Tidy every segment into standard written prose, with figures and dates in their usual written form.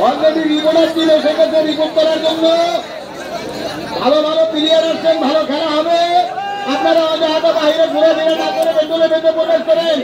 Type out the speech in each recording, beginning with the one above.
Already reporter ছিল, সেক্ষেত্রে report করার জন্য ভালো ভালো প্লেয়ার আসছেন, ভালো খেলা হবে। আপনারা হয়তো বাইরে ঘুরে না করে ভেতরে প্রবেশ করেন।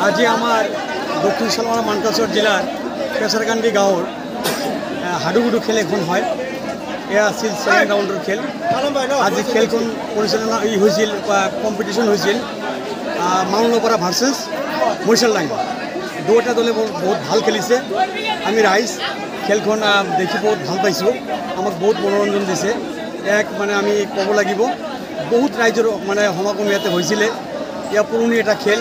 आज আমার দক্ষিণ সালমারা মানকাছড় জেলার পেশারকান্দি গাঁৱৰ হাডুগুডু খেল এখন হয়। এয়া আছিল 7 ৰাউণ্ডৰ খেল। আজি খেলখন পৰিচালনা হৈছিল বা কম্পিটিশ্যন হৈছিল মাউনপাৰা ভাৰ্চেছ মৰিচালডাঙ্গা। দুটা দলে বহুত ভাল খেলিছে। আমি ৰাইজ খেলখন দেখি বহুত ভাল পাইছোঁ। আমাক বহুত মনোৰঞ্জন দিছে। এক মানে আমি ক'ব লাগিব বহুত ৰাইজৰ মানে সমাগম ইয়াতে হৈছিলে। এয়া পুৰণি এটা খেল।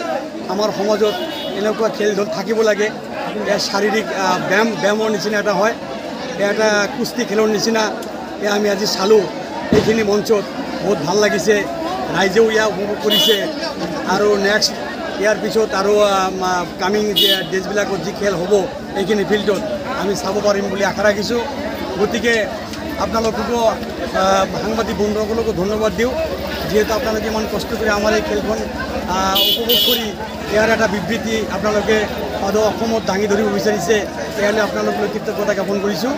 আমাৰ সমাজত এনেকুৱা খেল থাকিব লাগে। এয়া শাৰীৰিক ব্যায়ামৰ নিচিনা এটা হয়। এটা কুস্তি খেলৰ নিচিনা আমি আজি চালোঁ। এইখিনি মঞ্চত বহুত ভাল লাগিছে। ৰাইজেও ইয়াক উপভোগ কৰিছে। আৰু নেক্সট ইয়াৰ পিছত আৰু কামিং ডেজবিলাকত যি খেল হ'ব এইখিনি ফিল্ডত আমি চাব পাৰিম বুলি আশা ৰাখিছোঁ। গতিকে আপোনালোককো সাংবাদিক বন্ধুসকলকো ধন্যবাদ দিওঁ, যিহেতু আপোনালোকে ইমান কষ্ট কৰি আমাৰ এই খেলখন উপভোগ কৰি ইয়াৰ এটা বিবৃতি আপোনালোকে অসমত দাঙি ধৰিব বিচাৰিছে। ইয়ালৈ আপোনালোকলৈ কৃতজ্ঞতা জ্ঞাপন কৰিছোঁ।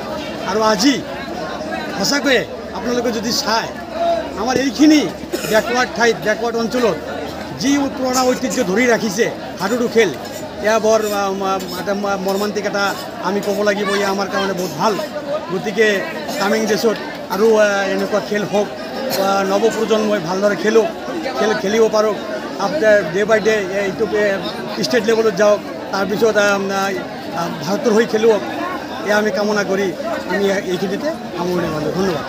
আৰু আজি সঁচাকৈয়ে আপোনালোকে যদি চায় আমাৰ এইখিনি বেকৱাৰ্ড ঠাইত বেকৱাৰ্ড অঞ্চলত যি পুৰণা ঐতিহ্য ধৰি ৰাখিছে হাডুডু খেল, এয়া বৰ এটা মৰ্মান্তিক এটা আমি ক'ব লাগিব। এয়া আমাৰ কাৰণে বহুত ভাল। গতিকে কামিং ডেছত আৰু এনেকুৱা খেল হওক, নৱপ্ৰজন্মই ভালদৰে খেলিব পাৰক। আফটাৰ ডে বাই ডে এইটো ষ্টেট লেভেলত যাওক, তাৰপিছত ভাৰতৰ হৈ খেলুৱক। এয়া আমি কামনা কৰি আমি এইখিনিতে সামৰণি মাৰিলোঁ। ধন্যবাদ।